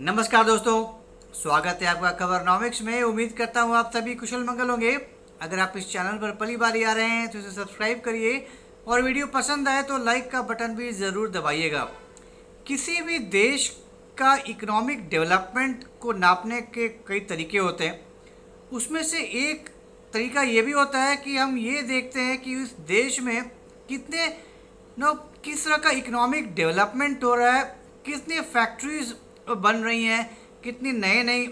नमस्कार दोस्तों, स्वागत है आपका खबरनॉमिक्स में। उम्मीद करता हूँ आप सभी कुशल मंगल होंगे। अगर आप इस चैनल पर पहली बार आ रहे हैं तो इसे सब्सक्राइब करिए और वीडियो पसंद आए तो लाइक का बटन भी ज़रूर दबाइएगा। किसी भी देश का इकोनॉमिक डेवलपमेंट को नापने के कई तरीके होते हैं। उसमें से एक तरीका ये भी होता है कि हम ये देखते हैं कि उस देश में कितने किस तरह का इकोनॉमिक डेवलपमेंट हो रहा है, कितनी फैक्ट्रीज बन रही हैं, कितनी नए नई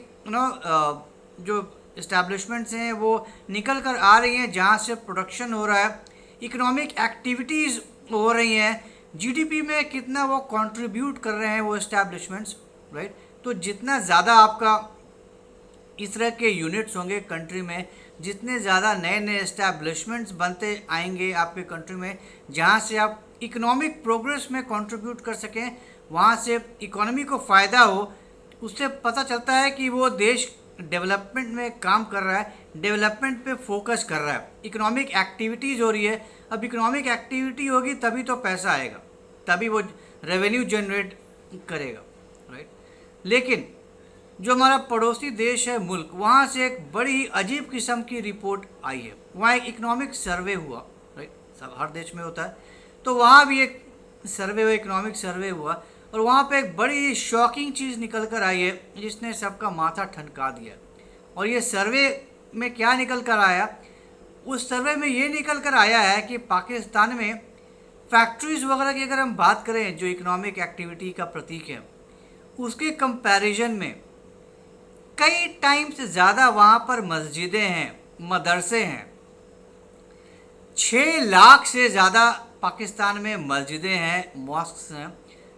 जो इस्टेब्लिशमेंट्स हैं वो निकल कर आ रही हैं, जहाँ से प्रोडक्शन हो रहा है, इकोनॉमिक एक्टिविटीज़ हो रही हैं, जीडीपी में कितना वो कंट्रीब्यूट कर रहे हैं वो इस्टेब्लिशमेंट्स, राइट। तो जितना ज़्यादा आपका इस तरह के यूनिट्स होंगे कंट्री में, जितने ज़्यादा नए नए इस्टेब्लिशमेंट्स बनते आएंगे आपके कंट्री में, जहाँ से आप इकोनॉमिक प्रोग्रेस में कंट्रीब्यूट कर सकें, वहाँ से इकोनॉमी को फ़ायदा हो, उससे पता चलता है कि वो देश डेवलपमेंट में काम कर रहा है, डेवलपमेंट पे फोकस कर रहा है, इकोनॉमिक एक्टिविटीज़ हो रही है। अब इकोनॉमिक एक्टिविटी होगी तभी तो पैसा आएगा, तभी वो रेवेन्यू जनरेट करेगा, राइट। लेकिन जो हमारा पड़ोसी देश है मुल्क, वहाँ से एक बड़ी ही अजीब किस्म की रिपोर्ट आई है। वहाँ एक इकोनॉमिक सर्वे हुआ, राइट, सब हर देश में होता है, तो वहाँ भी एक सर्वे हुआ, इकोनॉमिक सर्वे हुआ, और वहाँ पे एक बड़ी ही शॉकिंग चीज़ निकल कर आई है जिसने सबका माथा ठनका दिया। और ये सर्वे में क्या निकल कर आया? उस सर्वे में ये निकल कर आया है कि पाकिस्तान में फैक्ट्रीज़ वगैरह की अगर हम बात करें, जो इकोनॉमिक एक्टिविटी का प्रतीक है, उसके कंपैरिजन में कई टाइम से ज़्यादा वहाँ पर मस्जिदें हैं, मदरसे हैं। 6 लाख से ज़्यादा पाकिस्तान में मस्जिदें हैं, मॉस्क्स हैं,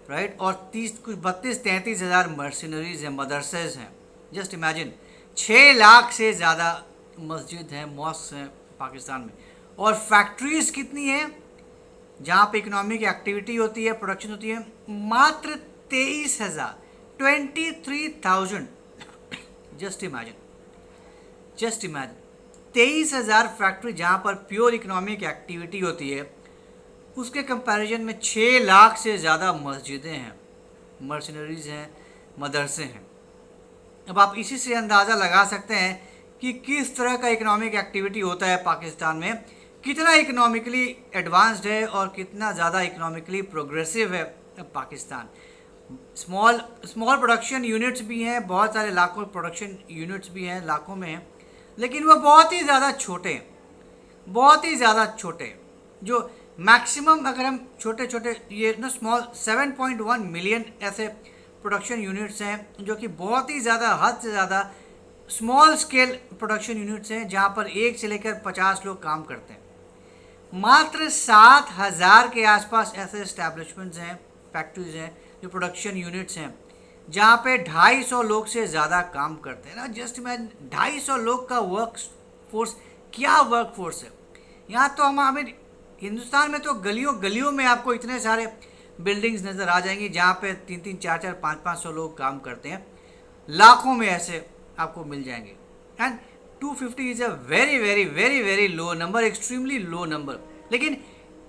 राइट। और 32-33 हज़ार मर्सिनरीज हैं, मदरसेज हैं। जस्ट इमेजिन, 6 लाख से ज़्यादा मस्जिद हैं, मॉस्क हैं पाकिस्तान में। और फैक्ट्रीज़ कितनी हैं जहाँ पे इकोनॉमिक एक्टिविटी होती है, प्रोडक्शन होती है? मात्र 23,000, 23,000। जस्ट इमेजिन 23,000 फैक्ट्री जहाँ पर प्योर इकोनॉमिक एक्टिविटी होती है, उसके कंपैरिजन में 6 लाख से ज़्यादा मस्जिदें हैं, मर्सिनरीज हैं, मदरसे हैं। अब आप इसी से अंदाज़ा लगा सकते हैं कि किस तरह का इकोनॉमिक एक्टिविटी होता है पाकिस्तान में, कितना इकोनॉमिकली एडवांस्ड है और कितना ज़्यादा इकोनॉमिकली प्रोग्रेसिव है पाकिस्तान। स्मॉल प्रोडक्शन यूनिट्स भी हैं, बहुत सारे लाखों प्रोडक्शन यूनिट्स भी हैं, लाखों में हैं, लेकिन वो बहुत ही ज़्यादा छोटे हैं, बहुत ही ज़्यादा छोटे। जो मैक्सिमम अगर हम छोटे छोटे ये स्मॉल 7.1 मिलियन ऐसे प्रोडक्शन यूनिट्स हैं, जो कि बहुत ही ज़्यादा, हद से ज़्यादा स्मॉल स्केल प्रोडक्शन यूनिट्स हैं, जहाँ पर 1 से लेकर 50 लोग काम करते हैं। मात्र 7,000 के आसपास ऐसे इस्टेब्लिशमेंट्स हैं, फैक्ट्रीज हैं, जो प्रोडक्शन यूनिट्स हैं, जहाँ पे 250 लोग से ज़्यादा काम करते हैं ना। जस्ट इमेजिन, 250 लोग का वर्क फोर्स, क्या वर्क फोर्स है। यहाँ तो हमें हिंदुस्तान में तो गलियों गलियों में आपको इतने सारे बिल्डिंग्स नज़र आ जाएंगी जहाँ पे 3-3, 4-4, 500 लोग काम करते हैं। लाखों में ऐसे आपको मिल जाएंगे। And 250 is a very very very very low number, extremely low number. लेकिन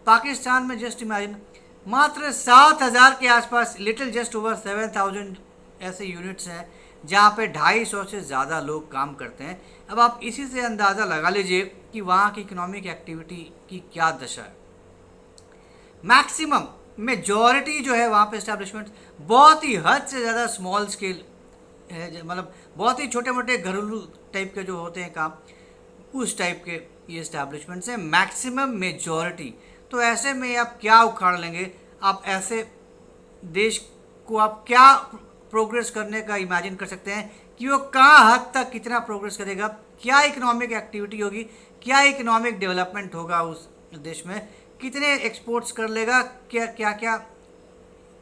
पाकिस्तान में जस्ट इमेजिन, मात्र 7,000 के आसपास, लिटिल जस्ट ओवर 7,000 ऐसे यूनिट्स हैं जहाँ पे 250 से ज़्यादा लोग काम करते हैं। अब आप इसी से अंदाज़ा लगा लीजिए कि वहाँ की इकोनॉमिक एक्टिविटी की क्या दशा है। मैक्सिमम मेजॉरिटी जो है वहाँ पे इस्टेब्लिशमेंट बहुत ही हद से ज़्यादा स्मॉल स्केल है, मतलब बहुत ही छोटे मोटे घरेलू टाइप के जो होते हैं काम, उस टाइप के ये इस्टेब्लिशमेंट्स हैं, मैक्सिमम मेजॉरिटी। तो ऐसे में आप क्या उखाड़ लेंगे? आप ऐसे देश को आप क्या प्रोग्रेस करने का इमेजिन कर सकते हैं कि वो कहाँ हद तक कितना प्रोग्रेस करेगा, क्या इकोनॉमिक एक्टिविटी होगी, क्या इकोनॉमिक डेवलपमेंट होगा उस देश में, कितने एक्सपोर्ट्स कर लेगा, क्या क्या क्या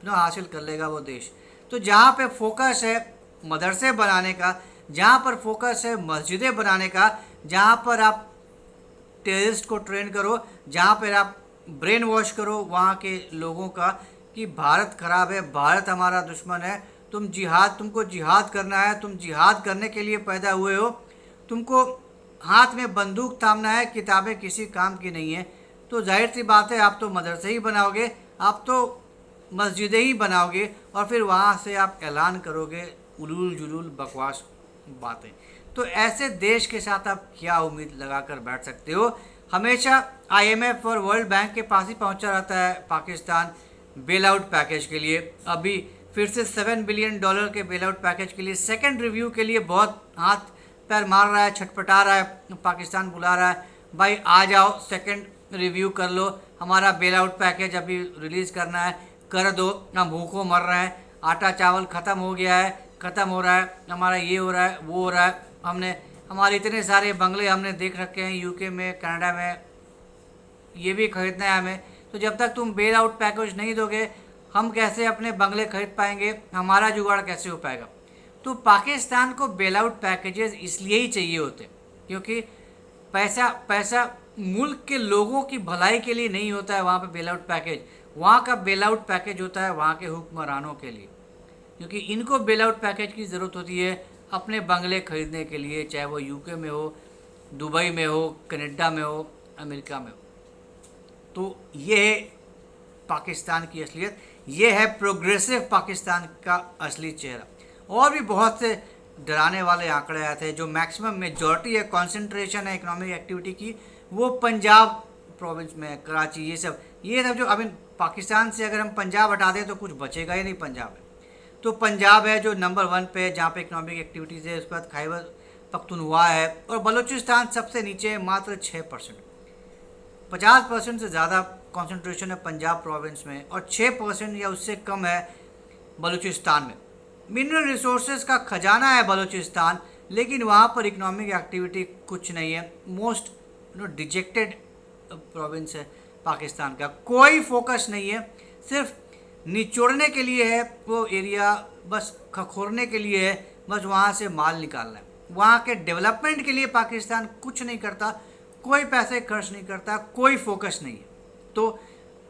हासिल कर लेगा वो देश। तो जहाँ पे फोकस है मदरसे बनाने का, जहाँ पर फोकस है मस्जिदें बनाने का, जहाँ पर आप टेररिस्ट को ट्रेन करो, जहाँ पर आप ब्रेन वॉश करो वहाँ के लोगों का कि भारत ख़राब है, भारत हमारा दुश्मन है, तुमको जिहाद करना है, तुम जिहाद करने के लिए पैदा हुए हो, तुमको हाथ में बंदूक थामना है, किताबें किसी काम की नहीं है। तो जाहिर सी बात है आप तो मदरसे ही बनाओगे, आप तो मस्जिदें ही बनाओगे और फिर वहाँ से आप ऐलान करोगे उलूल जुलूल बकवास बातें। तो ऐसे देश के साथ आप क्या उम्मीद लगा कर बैठ सकते हो? हमेशा IMF और वर्ल्ड बैंक के पास ही पहुंचा रहता है पाकिस्तान बेल आउट पैकेज के लिए। अभी फिर से $7 बिलियन के बेल आउट पैकेज के लिए सेकंड रिव्यू के लिए बहुत हाथ पैर मार रहा है, छटपटा रहा है। पाकिस्तान बुला रहा है, भाई आ जाओ सेकंड रिव्यू कर लो, हमारा बेल आउट पैकेज अभी रिलीज़ करना है, कर दो, हम भूखों मर रहे हैं, आटा चावल ख़त्म हो गया है, ख़त्म हो रहा है, हमारा ये हो रहा है, वो हो रहा है। हमने हमारे इतने सारे बंगले हमने देख रखे हैं UK में, कनाडा में, ये भी खरीदना है हमें। तो जब तक तुम बेल आउट पैकेज नहीं दोगे, हम कैसे अपने बंगले खरीद पाएंगे, हमारा जुगाड़ कैसे हो पाएगा? तो पाकिस्तान को बेल आउट पैकेजेस इसलिए ही चाहिए होते क्योंकि पैसा मुल्क के लोगों की भलाई के लिए नहीं होता है वहाँ पे बेल आउट पैकेज। वहाँ का बेल आउट पैकेज होता है वहाँ के हुक्मरानों के लिए, क्योंकि इनको बेल आउट पैकेज की ज़रूरत होती है अपने बंगले खरीदने के लिए, चाहे वो UK में हो, दुबई में हो, कनाडा में हो, अमेरिका में हो। तो ये है पाकिस्तान की असलियत, ये है प्रोग्रेसिव पाकिस्तान का असली चेहरा। और भी बहुत से डराने वाले आंकड़े आए थे। जो मैक्सिमम मेजॉरिटी है, कॉन्सेंट्रेशन है इकोनॉमिक एक्टिविटी की, वो पंजाब प्रोविंस में है, कराची, ये सब जो अभी पाकिस्तान से अगर हम पंजाब हटा दें तो कुछ बचेगा ही नहीं पंजाब है। तो पंजाब है जो नंबर 1 पे है जहाँ पे इकोनॉमिक एक्टिविटीज़ है। उसके बाद खैबर पख्तूनख्वा है और बलूचिस्तान सबसे नीचे है, मात्र 6%। 50% से ज़्यादा कॉन्सेंट्रेशन है पंजाब प्रोविंस में और 6% या उससे कम है बलूचिस्तान में। मिनरल रिसोर्सेज का खजाना है बलूचिस्तान, लेकिन वहाँ पर इकोनॉमिक एक्टिविटी कुछ नहीं है। मोस्ट डिजेक्टेड प्रोविंस है पाकिस्तान का, कोई फोकस नहीं है, सिर्फ निचोड़ने के लिए है वो एरिया, बस खखोरने के लिए है, बस वहाँ से माल निकालना है। वहाँ के डेवलपमेंट के लिए पाकिस्तान कुछ नहीं करता, कोई पैसे खर्च नहीं करता, कोई फोकस नहीं है। तो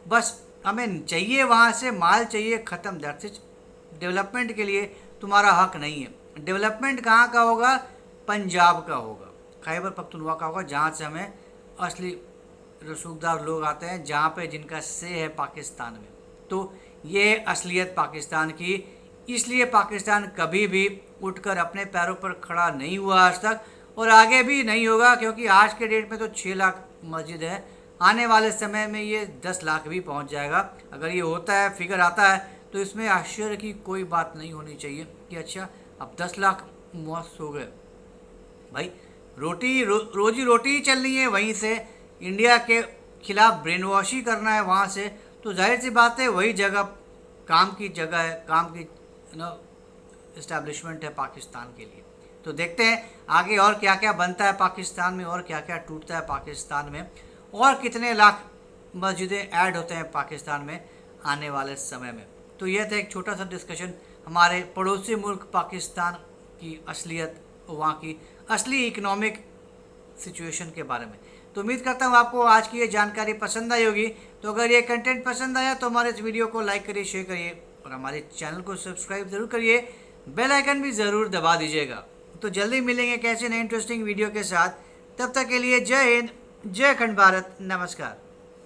बस हमें चाहिए वहाँ से माल चाहिए, ख़त्म, दैट्स इट। डेवलपमेंट के लिए तुम्हारा हक नहीं है। डेवलपमेंट कहाँ का होगा? पंजाब का होगा, खैबर पख्तूनख्वा का होगा, जहाँ से हमें असली रसूखदार लोग आते हैं, जहाँ पे जिनका से है पाकिस्तान में। तो ये असलियत पाकिस्तान की, इसलिए पाकिस्तान कभी भी उठकर अपने पैरों पर खड़ा नहीं हुआ आज तक और आगे भी नहीं होगा, क्योंकि आज के डेट में तो 6 लाख मस्जिद है, आने वाले समय में ये 10 लाख भी पहुंच जाएगा। अगर ये होता है, फिगर आता है, तो इसमें आश्चर्य की कोई बात नहीं होनी चाहिए कि अच्छा अब 10 लाख मौत हो गए। भाई रोजी रोटी ही चलनी है वहीं से, इंडिया के खिलाफ ब्रेन वॉश ही करना है वहाँ से, तो जाहिर सी बात है वही जगह काम की जगह है, काम की इस्टेब्लिशमेंट है पाकिस्तान के लिए। तो देखते हैं आगे और क्या क्या बनता है पाकिस्तान में, और क्या क्या टूटता है पाकिस्तान में, और कितने लाख मस्जिदें ऐड होते हैं पाकिस्तान में आने वाले समय में। तो यह था एक छोटा सा डिस्कशन हमारे पड़ोसी मुल्क पाकिस्तान की असलियत, वहाँ की असली इकोनॉमिक सिचुएशन के बारे में। तो उम्मीद करता हूँ आपको आज की ये जानकारी पसंद आई होगी। तो अगर ये कंटेंट पसंद आया तो हमारे इस वीडियो को लाइक करिए, शेयर करिए और हमारे चैनल को सब्सक्राइब ज़रूर करिए, बेल आइकन भी ज़रूर दबा दीजिएगा। तो जल्दी मिलेंगे कैसे नए इंटरेस्टिंग वीडियो के साथ, तब तक के लिए जय हिंद, जय अखंड भारत, नमस्कार।